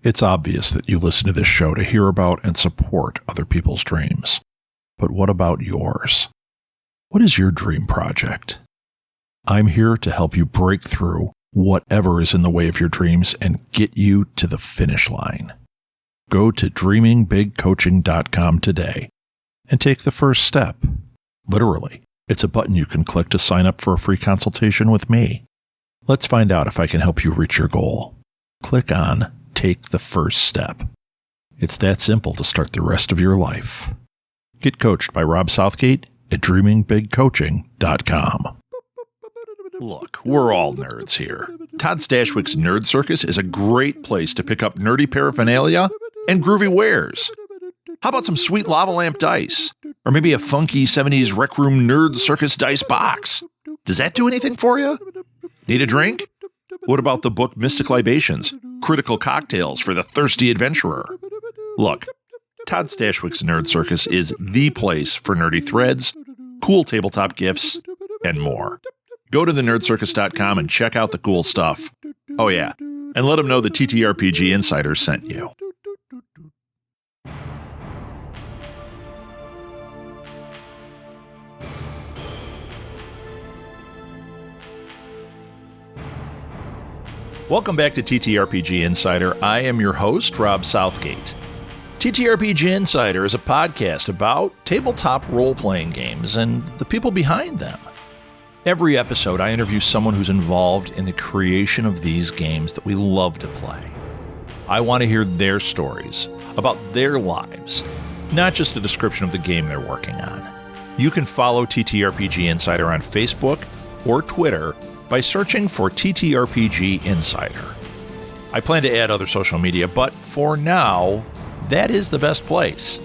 It's obvious that you listen to this show to hear about and support other people's dreams. But what about yours? What is your dream project? I'm here to help you break through whatever is in the way of your dreams and get you to the finish line. Go to dreamingbigcoaching.com today and take the first step. Literally, it's a button you can click to sign up for a free consultation with me. Let's find out if I can help you reach your goal. Click on Take the First Step. It's that simple to start the rest of your life. Get coached by Rob Southgate at dreamingbigcoaching.com. Look, we're all nerds here. Todd Stashwick's Nerd Circus is a great place to pick up nerdy paraphernalia and groovy wares. How about some sweet lava lamp dice? Or maybe a funky 70s Rec Room Nerd Circus dice box? Does that do anything for you? Need a drink? What about the book Mystic Libations? Critical cocktails for the thirsty adventurer. Look, Todd Stashwick's Nerd Circus is the place for nerdy threads, cool tabletop gifts, and more. Go to thenerdcircus.com and check out the cool stuff. Oh yeah, and let them know the TTRPG Insider sent you. Welcome back to TTRPG Insider. I am your host, Rob Southgate. TTRPG Insider is a podcast about tabletop role-playing games and the people behind them. Every episode, I interview someone who's involved in the creation of these games that we love to play. I want to hear their stories about their lives, not just a description of the game they're working on. You can follow TTRPG Insider on Facebook or Twitter by searching for TTRPG Insider. I plan to add other social media, but for now, that is the best place.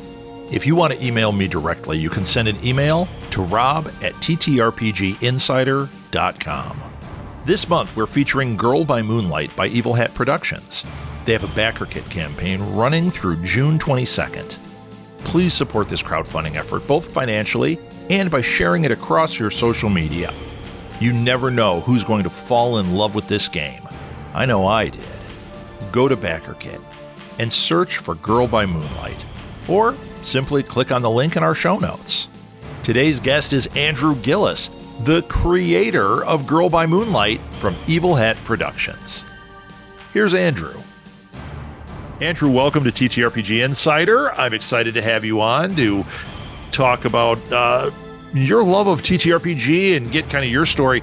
If you want to email me directly, you can send an email to rob@ttrpginsider.com. This month, we're featuring Girl By Moonlight by Evil Hat Productions. They have a Backerkit campaign running through June 22nd. Please support this crowdfunding effort, both financially and by sharing it across your social media. You never know who's going to fall in love with this game. I know I did. Go to Backerkit and search for Girl By Moonlight, or simply click on the link in our show notes. Today's guest is Andrew Gillis, the creator of Girl By Moonlight from Evil Hat Productions. Here's Andrew. Andrew, welcome to TTRPG Insider. I'm excited to have you on to talk about your love of TTRPG and get kind of your story.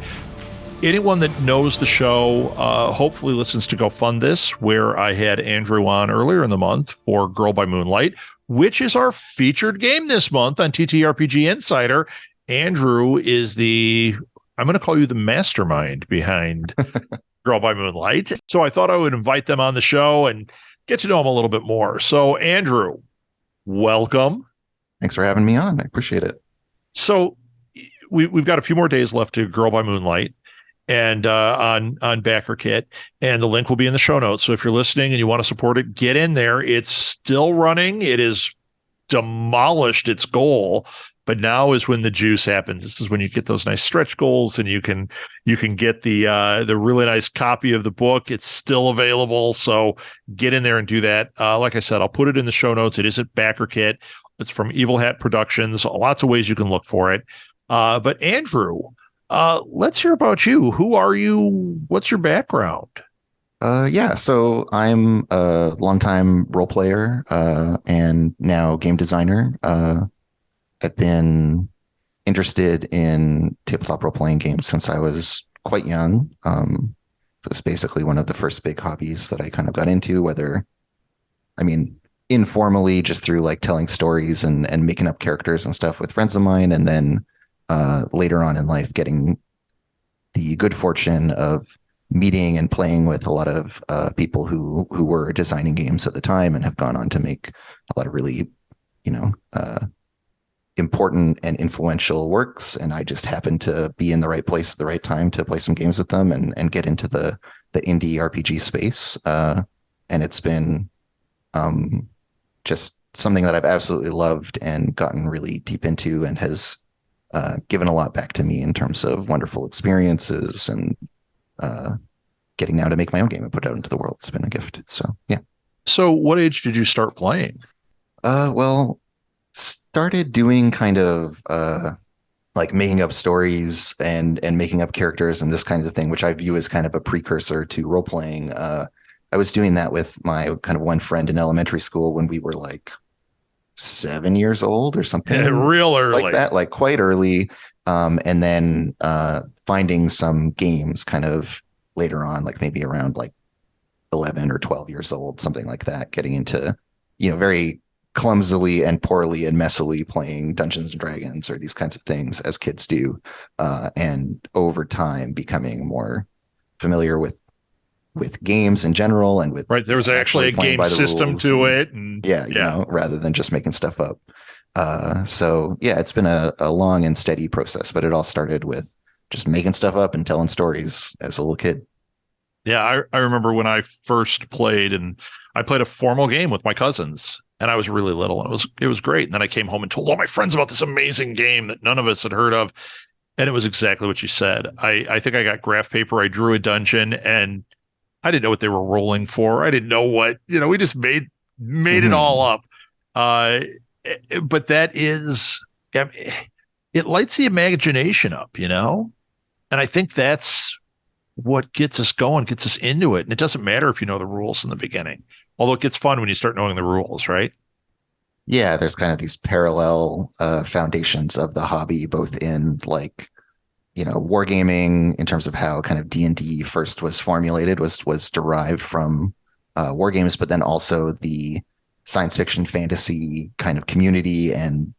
Anyone that knows the show hopefully listens to Go Fund This, where I had Andrew on earlier in the month for Girl By Moonlight, which is our featured game this month on TTRPG Insider. Andrew is I'm going to call you the mastermind behind Girl By Moonlight. So I thought I would invite them on the show and get to know them a little bit more. So Andrew, welcome. Thanks for having me on. I appreciate it. So we've got a few more days left to Girl By Moonlight and on Backerkit, and the link will be in the show notes. So if you're listening and you want to support it, get in there. It's still running. It has demolished its goal, but now is when the juice happens. This is when you get those nice stretch goals, and you can get the really nice copy of the book. It's still available, so get in there and do that. Like I said, I'll put it in the show notes. It is at Backerkit. It's from Evil Hat Productions. Lots of ways you can look for it. But Andrew, let's hear about you. Who are you? What's your background? So I'm a longtime role player and now game designer. I've been interested in tabletop role-playing games since I was quite young. It was basically one of the first big hobbies that I kind of got into, informally, just through like telling stories and making up characters and stuff with friends of mine. And then later on in life, getting the good fortune of meeting and playing with a lot of people who were designing games at the time and have gone on to make a lot of really, important and influential works. And I just happened to be in the right place at the right time to play some games with them and get into the indie RPG space. And it's been just something that I've absolutely loved and gotten really deep into, and has given a lot back to me in terms of wonderful experiences and getting now to make my own game and put it out into the world. It's been a gift. So, yeah. So what age did you start playing? Well, started doing kind of like making up stories and making up characters and this kind of thing, which I view as kind of a precursor to role playing. I was doing that with my kind of one friend in elementary school when we were like 7 years old or something Real like early. that, like quite early. And then finding some games kind of later on, like maybe around like 11 or 12 years old, something like that, getting into, very clumsily and poorly and messily playing Dungeons and Dragons or these kinds of things as kids do. And over time becoming more familiar with games in general and with Right. There was actually actually a playing game by the system rules to and it. And yeah, yeah. rather than just making stuff up. So yeah, it's been a long and steady process, but it all started with just making stuff up and telling stories as a little kid. Yeah. I remember when I first played, and I played a formal game with my cousins, and I was really little, and it was great. And then I came home and told all my friends about this amazing game that none of us had heard of. And it was exactly what you said. I think I got graph paper. I drew a dungeon, and I didn't know what they were rolling for. I didn't know what, we just made it all Mm-hmm. up. Uh, but that is, it lights the imagination up, And I think that's what gets us going, gets us into it. And it doesn't matter if you know the rules in the beginning, although it gets fun when you start knowing the rules, right? Yeah, there's kind of these parallel foundations of the hobby, both in like wargaming in terms of how kind of D&D first was formulated was derived from war games, but then also the science fiction fantasy kind of community and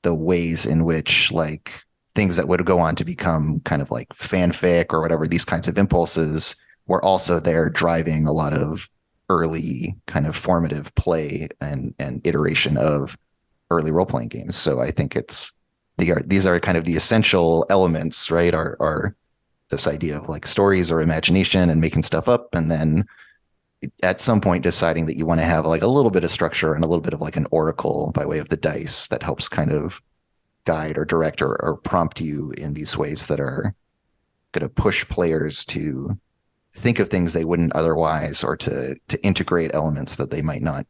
the ways in which like things that would go on to become kind of like fanfic or whatever, these kinds of impulses were also there driving a lot of early kind of formative play and iteration of early role playing games. So I think these are kind of the essential elements, right? Are this idea of like stories or imagination and making stuff up, and then at some point deciding that you want to have like a little bit of structure and a little bit of like an oracle by way of the dice that helps kind of guide or direct or prompt you in these ways that are going to push players to think of things they wouldn't otherwise, or to integrate elements that they might not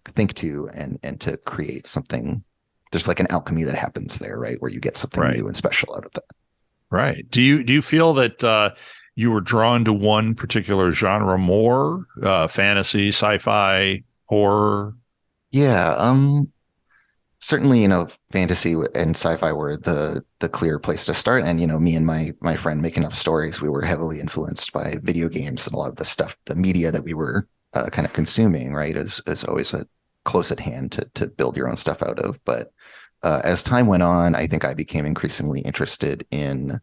think to, and to create something. There's like an alchemy that happens there, right, where you get something Right. new and special out of that. Right. Do you feel that you were drawn to one particular genre more, fantasy, sci-fi, horror? Yeah, certainly, fantasy and sci-fi were the clear place to start. And me and my friend making up stories, we were heavily influenced by video games and a lot of the stuff, the media that we were kind of consuming, right, is always a close at hand to build your own stuff out of. But as time went on, I think I became increasingly interested in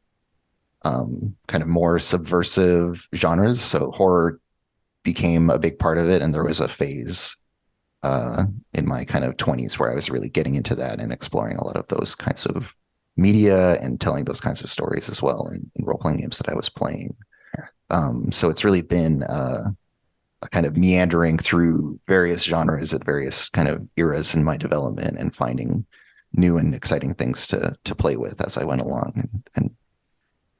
kind of more subversive genres. So horror became a big part of it, and there was a phase in my kind of 20s where I was really getting into that and exploring a lot of those kinds of media and telling those kinds of stories as well in role-playing games that I was playing. So it's really been a kind of meandering through various genres at various kind of eras in my development and finding new and exciting things to play with as I went along. And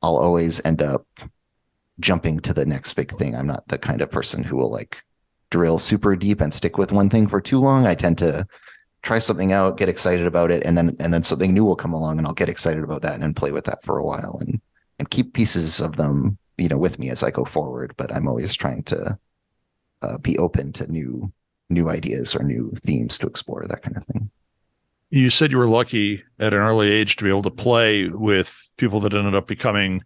I'll always end up jumping to the next big thing. I'm not the kind of person who will like drill super deep and stick with one thing for too long. I tend to try something out, get excited about it, and then something new will come along and I'll get excited about that and play with that for a while and keep pieces of them, with me as I go forward. But I'm always trying to be open to new ideas or new themes to explore, that kind of thing. You said you were lucky at an early age to be able to play with people that ended up becoming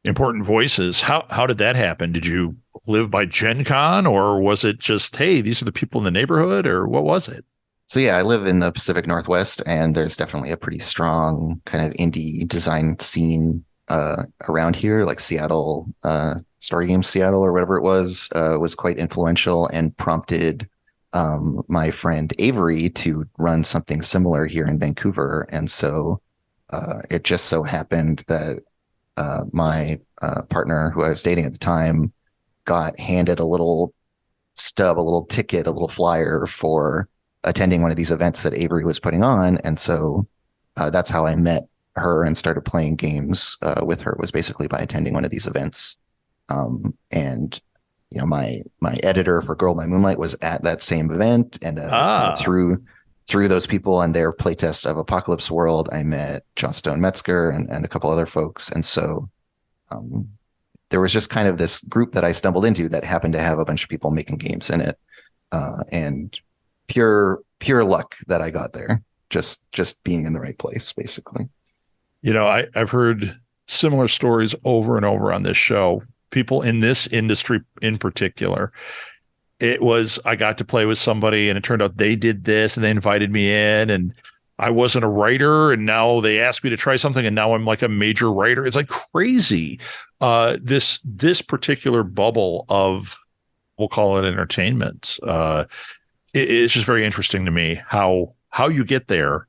important voices. How did that happen? Did you live by Gen Con, or was it just, hey, these are the people in the neighborhood, or what was it? So yeah, I live in the Pacific Northwest, and there's definitely a pretty strong kind of indie design scene around here. Like Seattle, Story Games Seattle or whatever it was quite influential and prompted my friend Avery to run something similar here in Vancouver. And so it just so happened that my partner, who I was dating at the time, got handed a little stub, a little ticket, a little flyer for attending one of these events that Avery was putting on. And so that's how I met her and started playing games with her, was basically by attending one of these events. And my editor for Girl by Moonlight was at that same event, and through those people and their playtest of Apocalypse World, I met John Stone Metzger and a couple other folks, and so there was just kind of this group that I stumbled into that happened to have a bunch of people making games in it, and pure luck that I got there, just being in the right place, basically. I've heard similar stories over and over on this show. People in this industry in particular. I got to play with somebody and it turned out they did this and they invited me in, and I wasn't a writer, and now they asked me to try something and now I'm like a major writer. It's like crazy. This particular bubble of, we'll call it entertainment. It's just very interesting to me how you get there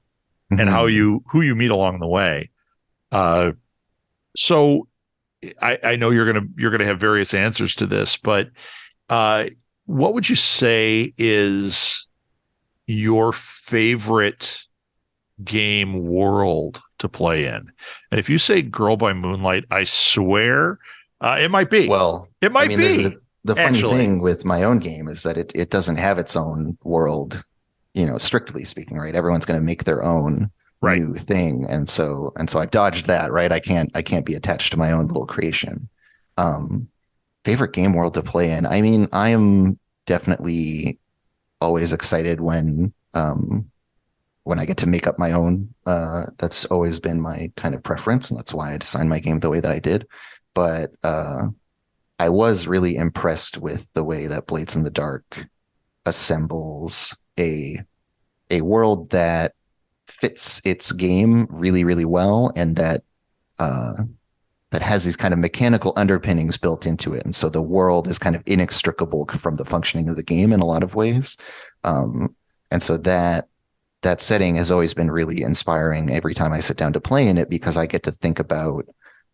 and who you meet along the way. So I know you're gonna have various answers to this, but what would you say is your favorite game world to play in? And if you say Girl by Moonlight, I swear it might be. Well, it might be. The funny thing with my own game is that it doesn't have its own world, strictly speaking, right? Everyone's going to make their own new thing, and so I dodged that, right? I can't be attached to my own little creation. Favorite game world to play in? I mean, I am definitely always excited when I get to make up my own. That's always been my kind of preference, and that's why I designed my game the way that I did. But I was really impressed with the way that Blades in the Dark assembles a world that fits its game really, really well, and that has these kind of mechanical underpinnings built into it. And so the world is kind of inextricable from the functioning of the game in a lot of ways. And so that setting has always been really inspiring every time I sit down to play in it, because I get to think about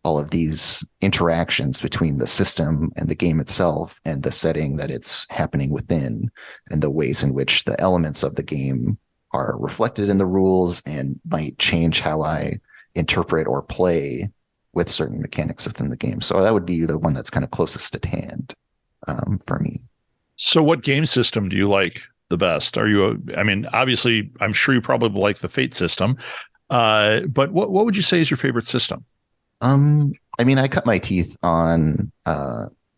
all of these interactions between the system and the game itself and the setting that it's happening within, and the ways in which the elements of the game are reflected in the rules and might change how I interpret or play with certain mechanics within the game. So that would be the one that's kind of closest at hand for me. So what game system do you like the best? Obviously, I'm sure you probably like the Fate system, but what would you say is your favorite system? I cut my teeth on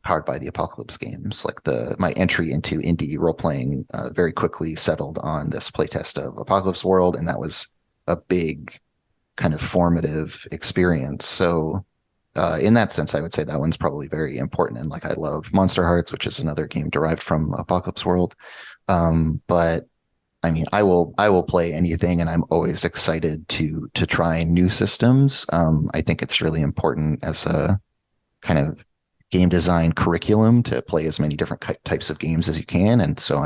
Powered by the Apocalypse games. Like my entry into indie role playing very quickly settled on this playtest of Apocalypse World, and that was a big kind of formative experience. So in that sense, I would say that one's probably very important. And like, I love Monster Hearts, which is another game derived from Apocalypse World. But I mean, I will play anything, and I'm always excited to try new systems. I think it's really important as a kind of game design curriculum to play as many different types of games as you can. And so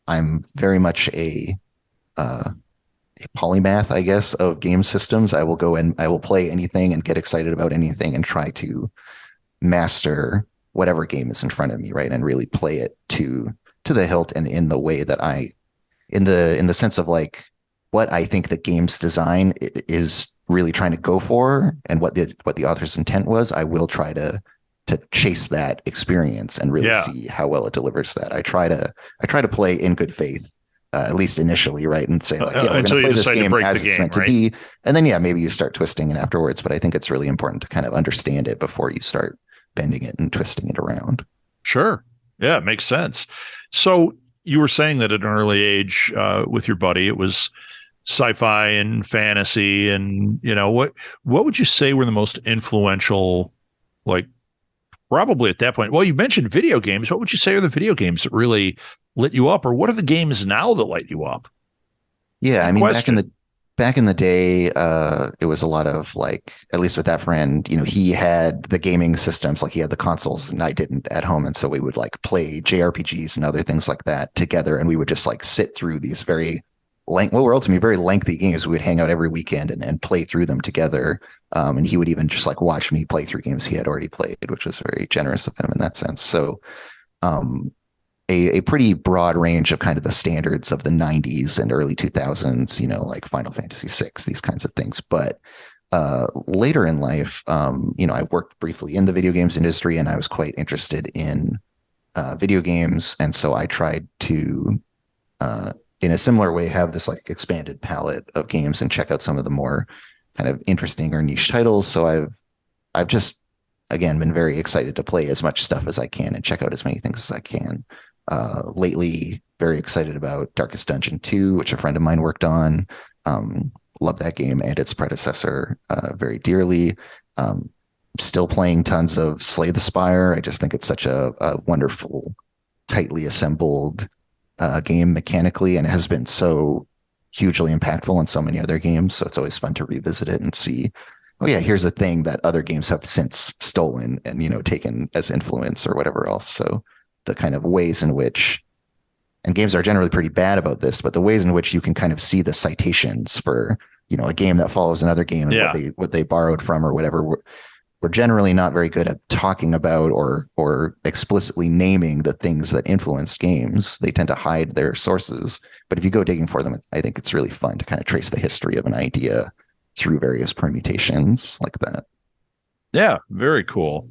I'm very much a polymath, I guess, of game systems. I will go and I will play anything and get excited about anything and try to master whatever game is in front of me, right? And really play it to the hilt, and in the way that in the sense of like what I think the game's design is really trying to go for, and what the author's intent was. I will try to chase that experience and really see how well it delivers that. I try to play in good faith, at least initially, right? And say like, we're going to play this game as it's meant to be. And then, maybe you start twisting it afterwards. But I think it's really important to kind of understand it before you start bending it and twisting it around. Sure. Yeah, it makes sense. So you were saying that at an early age with your buddy, it was sci-fi and fantasy. And, what would you say were the most influential, like, probably at that point? Well, you mentioned video games. What would you say are the video games that really lit you up, or what are the games now that light you up? Yeah, I mean, back in the day, it was a lot of like, at least with that friend, he had the gaming systems, like he had the consoles and I didn't at home. And so we would like play JRPGs and other things like that together. And we would just like sit through these very very lengthy games. We would hang out every weekend and play through them together. And he would even just like watch me play through games he had already played, which was very generous of him in that sense. So, a pretty broad range of kind of the standards of the 90s and early 2000s, like Final Fantasy VI, these kinds of things. But later in life, I worked briefly in the video games industry, and I was quite interested in video games, and so I tried to, in a similar way, have this like expanded palette of games and check out some of the more kind of interesting or niche titles. So I've just again been very excited to play as much stuff as I can and check out as many things as I can. Lately, very excited about Darkest Dungeon 2, which a friend of mine worked on. Love that game and its predecessor very dearly. Still playing tons of Slay the Spire. I just think it's such a wonderful, tightly assembled game mechanically, and it has been so hugely impactful in so many other games. So it's always fun to revisit it and see, oh yeah, here's a thing that other games have since stolen and, you know, taken as influence or whatever else. So the kind of ways in which, and games are generally pretty bad about this, but the ways in which you can kind of see the citations for, you know, a game that follows another game and what they borrowed from or whatever. We're generally not very good at talking about or explicitly naming the things that influenced games. They tend to hide their sources, but if you go digging for them, I think it's really fun to kind of trace the history of an idea through various permutations like that. Yeah, very cool.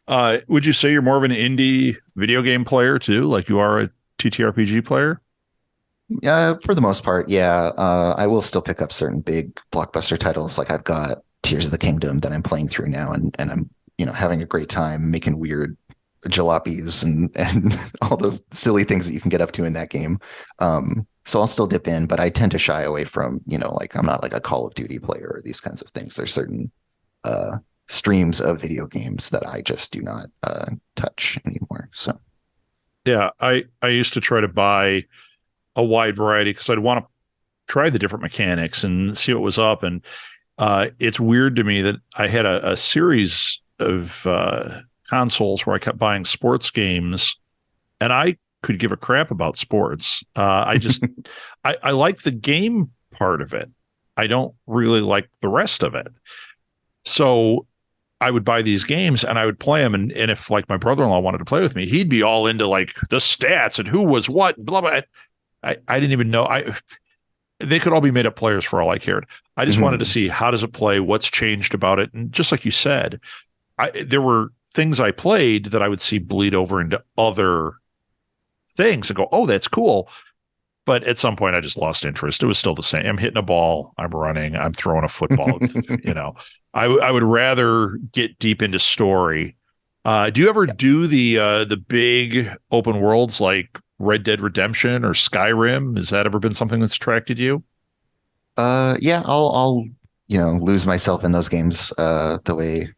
Would you say you're more of an indie video game player too, like you are a TTRPG player? For the most part, yeah. I will still pick up certain big blockbuster titles. Like I've got Tears of the Kingdom that I'm playing through now, and I'm, you know, having a great time making weird jalopies and all the silly things that you can get up to in that game. So I'll still dip in, but I tend to shy away from, you know, like I'm not like a Call of Duty player or these kinds of things. There's certain streams of video games that I just do not touch anymore. So yeah, I used to try to buy a wide variety because I'd want to try the different mechanics and see what was up. And it's weird to me that I had a series of consoles where I kept buying sports games, and I could give a crap about sports. I just I like the game part of it. I don't really like the rest of it. So I would buy these games and I would play them. And if like my brother-in-law wanted to play with me, he'd be all into like the stats and who was what, blah, blah. I didn't even know. They could all be made up players for all I cared. I just wanted to see, how does it play? What's changed about it? And just like you said, there were things I played that I would see bleed over into other things and go, oh, that's cool. But at some point I just lost interest. It was still the same. I'm hitting a ball. I'm running. I'm throwing a football. You know, I would rather get deep into story. Do you ever do the big open worlds like Red Dead Redemption or Skyrim? Has that ever been something that's attracted you? Yeah, I'll you know, lose myself in those games the way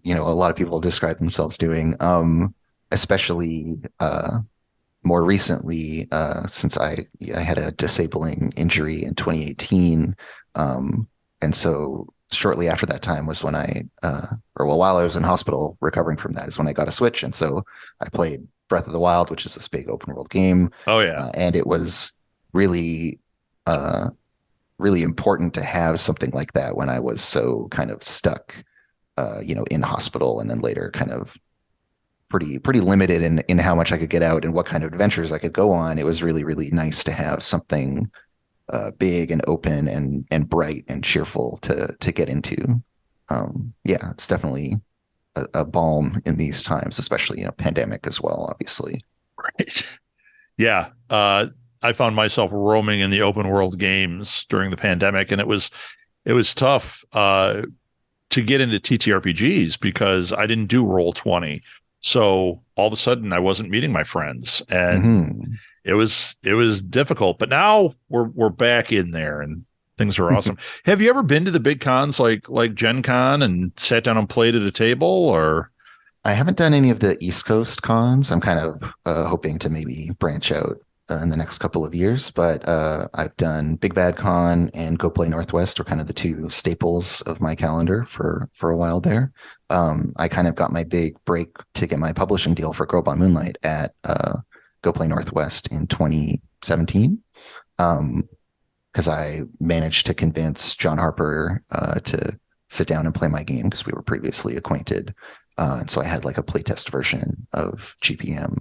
you know, a lot of people describe themselves doing. Especially more recently, since I had a disabling injury in 2018, and so shortly after that time was when while I was in hospital recovering from that is when I got a Switch, and so I played Breath of the Wild, which is this big open world game. Oh yeah, and it was really really important to have something like that when I was so kind of stuck, you know, in hospital, and then later kind of pretty limited in how much I could get out and what kind of adventures I could go on. It was really, really nice to have something big and open and bright and cheerful to get into. Yeah, it's definitely a balm in these times, especially, you know, pandemic as well, obviously. right. Yeah. I found myself roaming in the open world games during the pandemic, and it was tough to get into TTRPGs because I didn't do Roll20. So all of a sudden I wasn't meeting my friends, and it was difficult, but now we're back in there and things are awesome. Have you ever been to the big cons like Gen Con and sat down and played at a table? Or I haven't done any of the East Coast cons. I'm kind of hoping to maybe branch out in the next couple of years, but I've done Big Bad Con and Go Play Northwest are kind of the two staples of my calendar for a while there. I kind of got my big break to get my publishing deal for Girl By Moonlight at Go Play Northwest in 2017, because I managed to convince John Harper to sit down and play my game because we were previously acquainted. And so I had like a playtest version of GPM,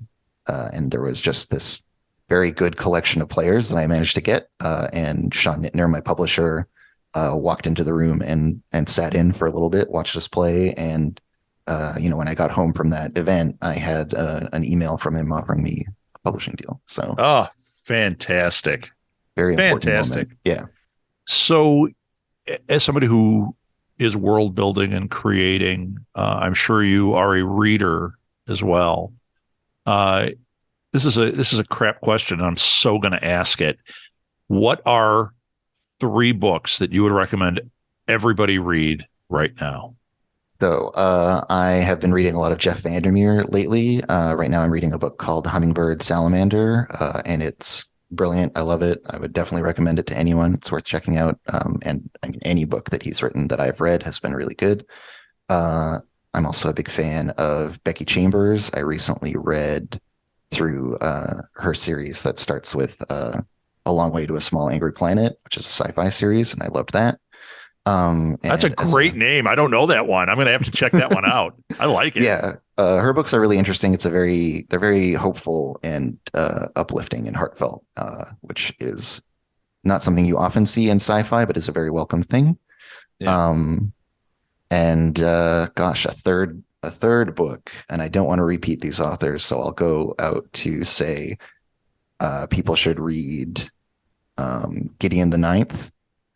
and there was just this very good collection of players that I managed to get. And Sean Nittner, my publisher, walked into the room and sat in for a little bit, watched us play, and when I got home from that event, I had an email from him offering me a publishing deal. So Oh, fantastic. very important Fantastic. moment. Yeah. So, as somebody who is world building and creating, I'm sure you are a reader as well. Uh, this is a crap question. And I'm so going to ask it. What are 3 books that you would recommend everybody read right now? So I have been reading a lot of Jeff Vandermeer lately. Right now, I'm reading a book called Hummingbird Salamander, and it's brilliant. I love it. I would definitely recommend it to anyone. It's worth checking out. And I mean, any book that he's written that I've read has been really good. I'm also a big fan of Becky Chambers. I recently read through her series that starts with A Long Way to a Small Angry Planet, which is a sci-fi series, and I loved that. That's a great name. I don't know that one. I'm going to have to check that one out. I like it. Yeah, her books are really interesting. They're very hopeful and uplifting and heartfelt, which is not something you often see in sci-fi, but is a very welcome thing. Yeah. And gosh, a third book, and I don't want to repeat these authors, so I'll go out to say people should read Gideon the Ninth.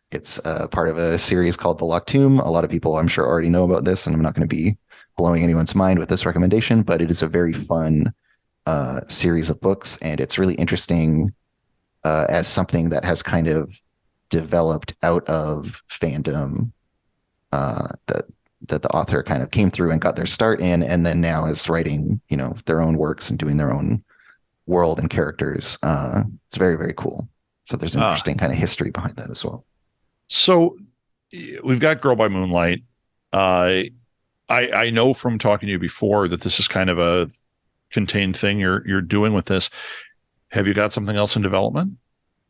It's part of a series called The Locked Tomb. A lot of people, I'm sure, already know about this, and I'm not going to be blowing anyone's mind with this recommendation, but it is a very fun series of books, and it's really interesting as something that has kind of developed out of fandom that the author kind of came through and got their start in, and then now is writing, their own works and doing their own world and characters. It's very, very cool. So there's an interesting kind of history behind that as well. So we've got Girl by Moonlight. I know from talking to you before that this is kind of a contained thing you're doing with this. Have you got something else in development?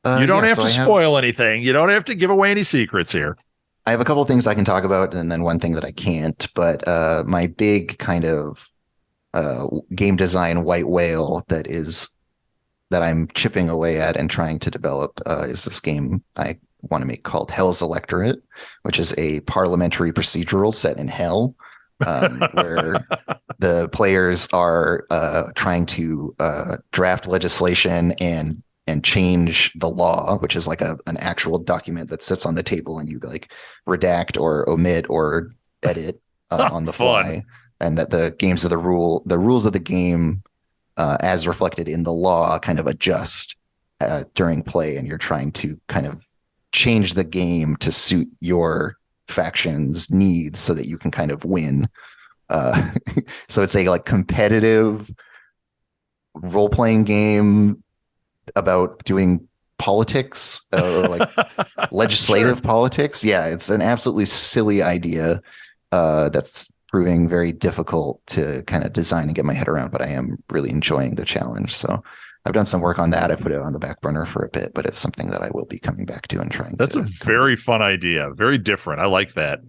You don't have to spoil anything. You don't have to give away any secrets here. I have a couple of things I can talk about, and then one thing that I can't. But my big kind of game design white whale that I'm chipping away at and trying to develop is this game I want to make called Hell's Electorate, which is a parliamentary procedural set in hell, where the players are trying to draft legislation and change the law, which is like an actual document that sits on the table and you like redact or omit or edit on the fly, and that the rules of the game as reflected in the law kind of adjust during play, and you're trying to kind of change the game to suit your faction's needs so that you can kind of win. So it's a like competitive role-playing game about doing politics or like legislative politics. Yeah, it's an absolutely silly idea that's proving very difficult to kind of design and get my head around, but I am really enjoying the challenge. So I've done some work on that. I put it on the back burner for a bit, but it's something that I will be coming back to and trying. That's a very fun idea. Very different. I like that.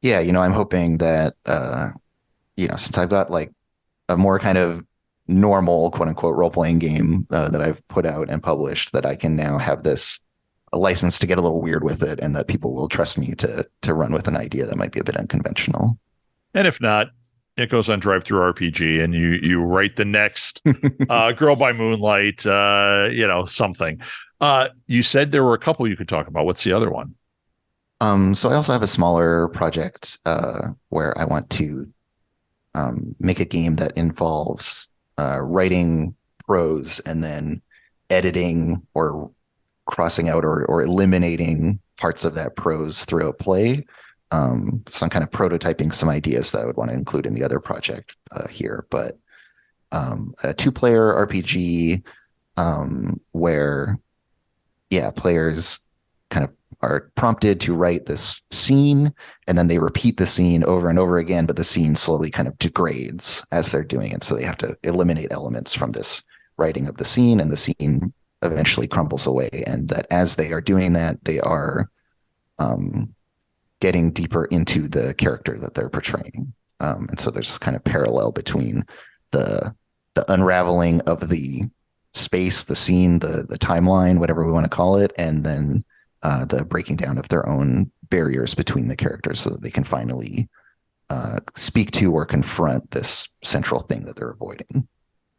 Yeah, I'm hoping that since I've got like a more kind of normal quote unquote role-playing game that I've put out and published, that I can now have a license to get a little weird with it, and that people will trust me to run with an idea that might be a bit unconventional. And if not, it goes on Drive Through RPG, and you write the next Girl by Moonlight, something. You said there were a couple you could talk about. What's the other one? So I also have a smaller project where I want to make a game that involves writing prose and then editing or crossing out or eliminating parts of that prose throughout play. So I'm kind of prototyping some ideas that I would want to include in the other project here, but a 2-player RPG where, players kind of are prompted to write this scene, and then they repeat the scene over and over again, but the scene slowly kind of degrades as they're doing it. So they have to eliminate elements from this writing of the scene, and the scene eventually crumbles away. And that as they are doing that, they are getting deeper into the character that they're portraying. And so there's this kind of parallel between the unraveling of the space, the scene, the timeline, whatever we want to call it, and then the breaking down of their own barriers between the characters so that they can finally speak to or confront this central thing that they're avoiding.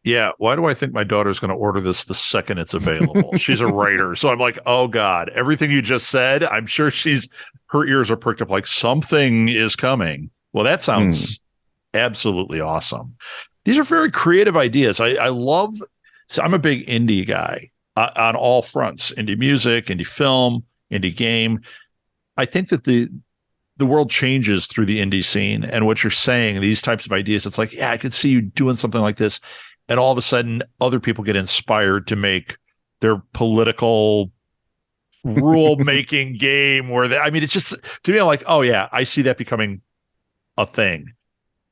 Yeah. Why do I think my daughter's going to order this the second it's available? She's a writer. So I'm like, oh God, everything you just said, I'm sure her ears are perked up like something is coming. Well, that sounds absolutely awesome. These are very creative ideas. I love, so I'm a big indie guy on all fronts, indie music, indie film, indie game. I think that the world changes through the indie scene, and what you're saying, these types of ideas, it's like, yeah, I could see you doing something like this. And all of a sudden, other people get inspired to make their political rule-making game where it's just, to me, I'm like, oh yeah, I see that becoming a thing.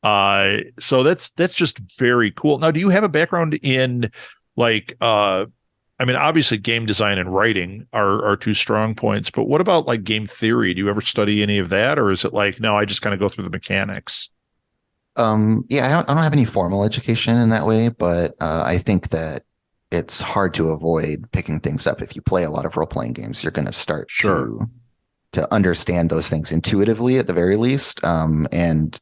So that's just very cool. Now, do you have a background in like, obviously game design and writing are two strong points, but what about like game theory? Do you ever study any of that? Or is it like, no, I just kind of go through the mechanics? I don't have any formal education in that way, but I think that it's hard to avoid picking things up. If you play a lot of role-playing games, you're going to start to understand those things intuitively at the very least. And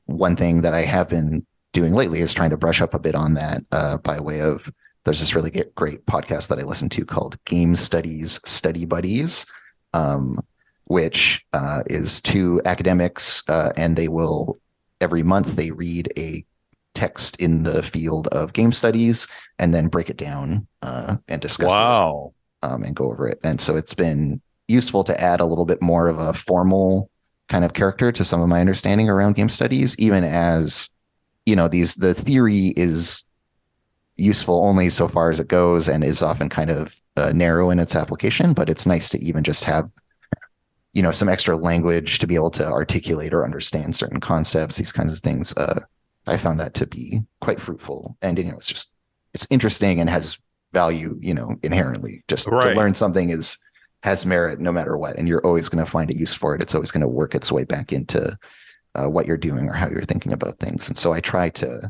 one thing that I have been doing lately is trying to brush up a bit on that by way of, there's this really great podcast that I listen to called Game Studies Study Buddies, which is two academics, and they will, every month they read a text in the field of game studies and then break it down and discuss it and go over it. And so it's been useful to add a little bit more of a formal kind of character to some of my understanding around game studies, even as, the theory is useful only so far as it goes and is often kind of narrow in its application, but it's nice to even just have some extra language to be able to articulate or understand certain concepts, these kinds of things. I found that to be quite fruitful, and it's interesting and has value, inherently. Just to learn something has merit no matter what, and you're always going to find a use for it. It's always going to work its way back into what you're doing or how you're thinking about things. And so I try to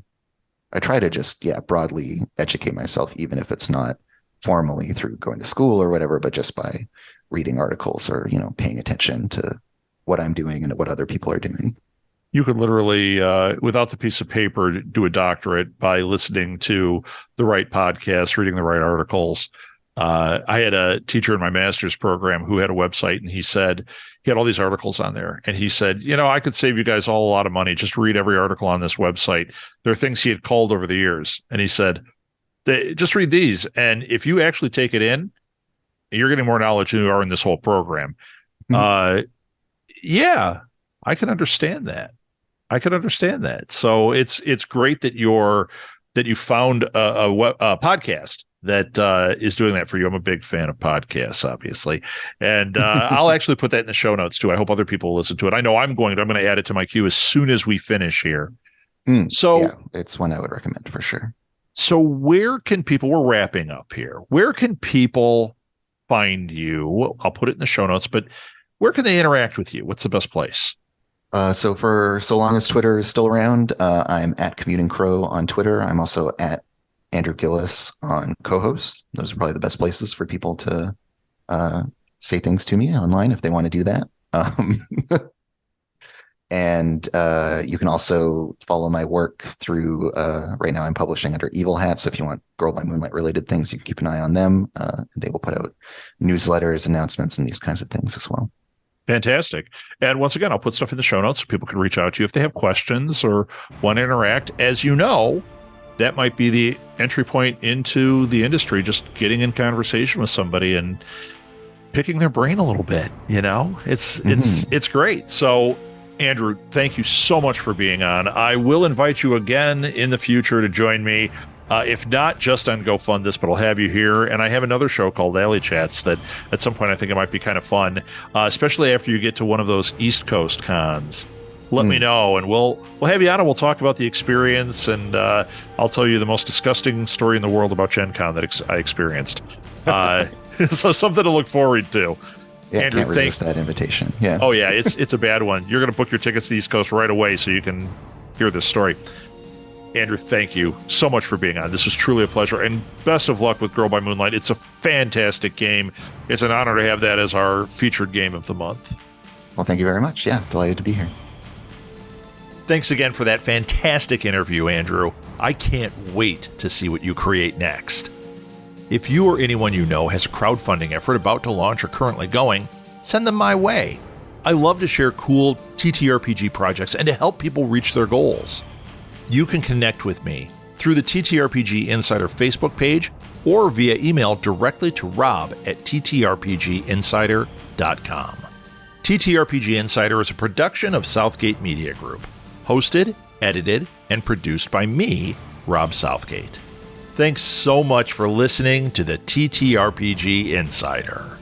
just broadly educate myself, even if it's not formally through going to school or whatever, but just by reading articles or paying attention to what I'm doing and what other people are doing. You could literally, without the piece of paper, do a doctorate by listening to the right podcasts, reading the right articles. I had a teacher in my master's program who had a website, and he said he had all these articles on there. And he said, I could save you guys all a lot of money. Just read every article on this website. There are things he had culled over the years. And he said, just read these. And if you actually take it in, you're getting more knowledge than you are in this whole program. I can understand that. So it's great that you found a podcast that is doing that for you. I'm a big fan of podcasts, obviously, and I'll actually put that in the show notes too. I hope other people listen to it. I know I'm going to add it to my queue as soon as we finish here. It's one I would recommend for sure. So we're wrapping up here. Where can people find you? I'll put it in the show notes, but where can they interact with you? What's the best place? So long as Twitter is still around, I'm at Commuting Crow on Twitter. I'm also at Andrew Gillis on co-host. Those are probably the best places for people to say things to me online if they want to do that. And you can also follow my work through, right now I'm publishing under Evil Hat. So if you want Girl By Moonlight related things, you can keep an eye on them. They will put out newsletters, announcements, and these kinds of things as well. Fantastic. And once again, I'll put stuff in the show notes so people can reach out to you if they have questions or want to interact. As you know, that might be the entry point into the industry, just getting in conversation with somebody and picking their brain a little bit. It's great. So Andrew, thank you so much for being on. I will invite you again in the future to join me. If not just on Go Fund This, but I'll have you here. And I have another show called Alley Chats that at some point I think it might be kind of fun, especially after you get to one of those East Coast cons. Let me know, and we'll have you on, and we'll talk about the experience, and I'll tell you the most disgusting story in the world about Gen Con that I experienced. So something to look forward to. Yeah, Andrew, can't resist that invitation. Yeah. Oh yeah, it's a bad one. You're going to book your tickets to the East Coast right away so you can hear this story. Andrew, thank you so much for being on. This was truly a pleasure, and best of luck with Girl by Moonlight. It's a fantastic game. It's an honor to have that as our featured game of the month. Well, thank you very much. Yeah, delighted to be here. Thanks again for that fantastic interview, Andrew. I can't wait to see what you create next. If you or anyone you know has a crowdfunding effort about to launch or currently going, send them my way. I love to share cool TTRPG projects and to help people reach their goals. You can connect with me through the TTRPG Insider Facebook page or via email directly to rob@ttrpginsider.com. TTRPG Insider is a production of Southgate Media Group, hosted, edited, and produced by me, Rob Southgate. Thanks so much for listening to the TTRPG Insider.